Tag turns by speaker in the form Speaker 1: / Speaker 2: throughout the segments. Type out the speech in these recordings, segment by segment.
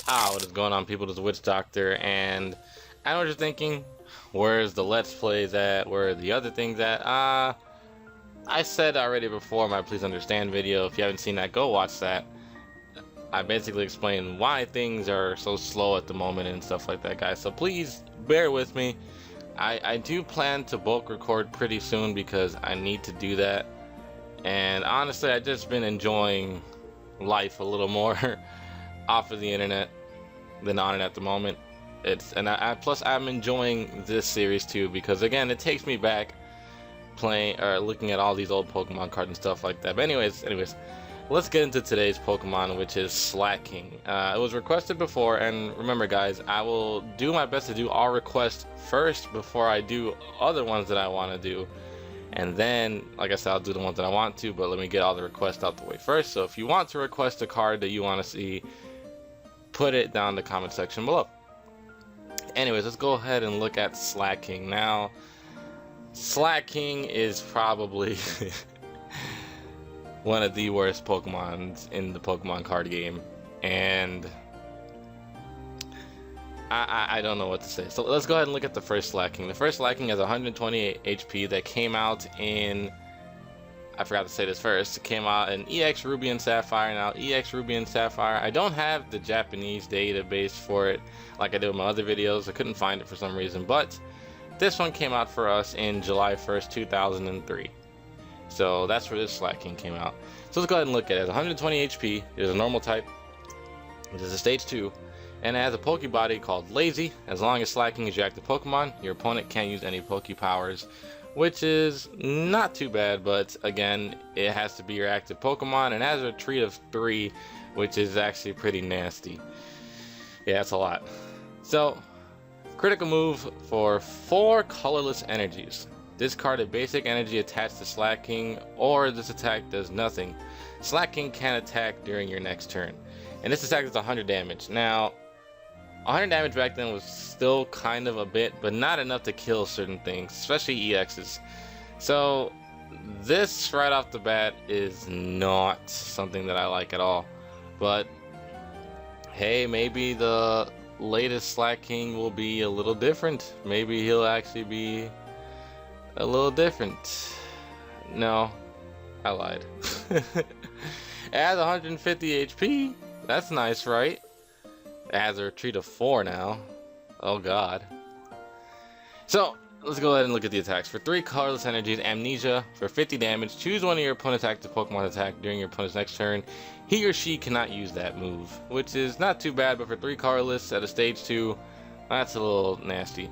Speaker 1: What is going on, people? This is Witch Doctor, and I know what you're thinking. Where's the Let's Plays at? Where are the other things at? I said already before my Please Understand video. If you haven't seen that, go watch that. I basically explained why things are so slow at the moment and stuff like that, guys. So please bear with me. I do plan to bulk record pretty soon because I need to do that. And honestly, I've just been enjoying life a little more off of the internet than on it at the moment. Plus I'm enjoying this series too, because again, it takes me back playing or looking at all these old Pokemon cards and stuff like that. But anyways, let's get into today's Pokemon, which is Slaking. It was requested before, and remember guys, I will do my best to do all requests first before I do other ones that I want to do. And then, like I said, I'll do the ones that I want to, but let me get all the requests out the way first. So if you want to request a card that you want to see, put it down in the comment section below. Anyways, let's go ahead and look at Slaking. Now, Slaking is probably one of the worst Pokemons in the Pokemon card game. And I don't know what to say. So let's go ahead and look at the first Slaking. The first Slaking has 128 HP that came out in, I forgot to say this first, it came out in EX Ruby and Sapphire. Now EX Ruby and Sapphire, I don't have the Japanese database for it like I did with my other videos. I couldn't find it for some reason, but this one came out for us in July 1st, 2003. So that's where this Slaking came out. So let's go ahead and look at it. It has 120 HP, it is a normal type, it is a stage 2, and it has a Pokebody called Lazy. As long as Slaking is your active Pokemon, your opponent can't use any Poke Powers, which is not too bad, but again, it has to be your active Pokemon, and has a treat of 3, which is actually pretty nasty. Yeah, that's a lot. So, critical move for 4 colorless energies. Discard a basic energy attached to Slaking, or this attack does nothing. Slaking can attack during your next turn. And this attack is 100 damage. Now, 100 damage back then was still kind of a bit, but not enough to kill certain things, especially EXs. So, this right off the bat is not something that I like at all. But, hey, maybe the latest Slaking will be a little different. Maybe he'll actually be a little different. No, I lied. It has 150 HP. That's nice, right? It has a retreat of 4 now. Oh god. So, let's go ahead and look at the attacks. For 3 colorless energies, Amnesia, for 50 damage, choose one of your opponent's active Pokemon attack during your opponent's next turn. He or she cannot use that move, which is not too bad, but for 3 colorless at a stage 2, that's a little nasty.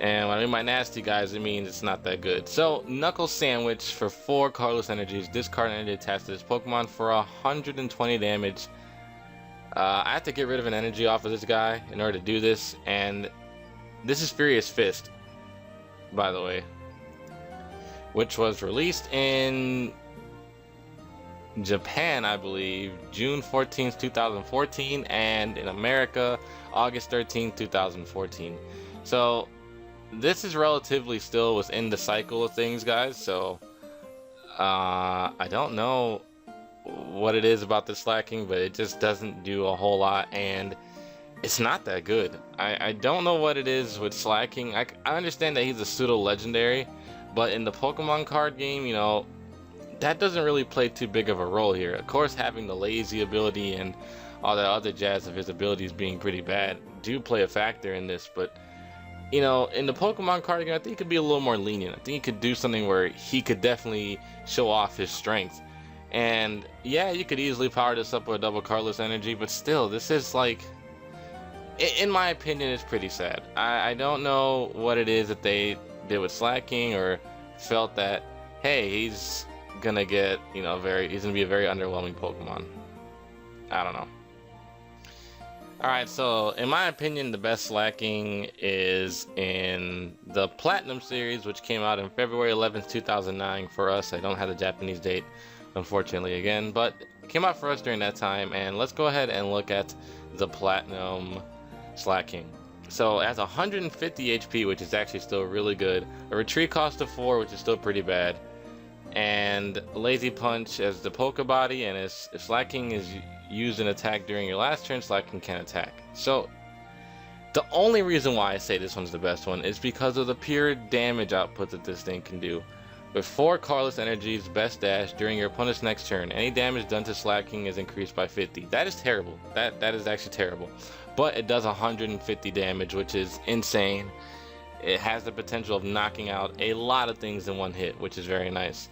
Speaker 1: And when I mean by nasty, guys, it means it's not that good. So, Knuckle Sandwich for 4 colorless energies, discard an energy attached to this Pokemon for 120 damage. I have to get rid of an energy off of this guy in order to do this, and this is Furious Fist, by the way, which was released in Japan, I believe, June 14th, 2014, and in America, August 13th, 2014. So, this is relatively still within the cycle of things, guys, so I don't know what it is about the Slaking, but it just doesn't do a whole lot, and it's not that good. I don't know what it is with Slaking. I understand that he's a pseudo legendary, but in the Pokemon card game, you know, that doesn't really play too big of a role here. Of course, having the lazy ability and all that other jazz of his abilities being pretty bad do play a factor in this, but you know, in the Pokemon card game, I think he could be a little more lenient. I think he could do something where he could definitely show off his strength. And yeah, you could easily power this up with a double colorless energy, but still, this is like, in my opinion, it's pretty sad. I don't know what it is that they did with Slaking, or felt that, hey, he's gonna get, you know, he's gonna be a very underwhelming Pokemon. I don't know. Alright, so in my opinion, the best Slaking is in the Platinum series, which came out in February 11th, 2009 for us. I don't have the Japanese date, unfortunately, again, but it came out for us during that time. And let's go ahead and look at the Platinum Slaking. So it has 150 HP, which is actually still really good. A retreat cost of 4, which is still pretty bad. and Lazy Punch as the Poke Body, and if Slaking is used in attack during your last turn, Slaking can attack. So the only reason why I say this one's the best one is because of the pure damage output that this thing can do. With 4 Carless Energies, Best Dash, during your opponent's next turn, any damage done to Slaking is increased by 50. That is terrible. That is actually terrible. But it does 150 damage, which is insane. It has the potential of knocking out a lot of things in one hit, which is very nice.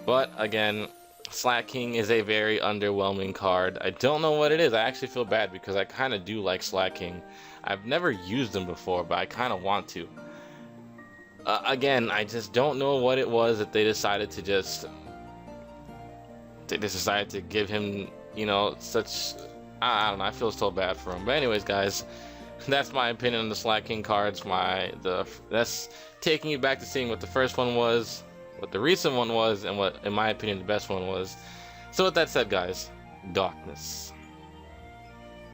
Speaker 1: But again, Slaking is a very underwhelming card. I don't know what it is. I actually feel bad because I kind of do like Slaking. I've never used them before, but I kind of want to. Again, I just don't know what it was that they decided to decided to give him, you know, such, I don't know, I feel so bad for him. But anyways, guys, that's my opinion on the Slaking cards. That's taking you back to seeing what the first one was, what the recent one was, and what, in my opinion, the best one was. So with that said, guys, darkness.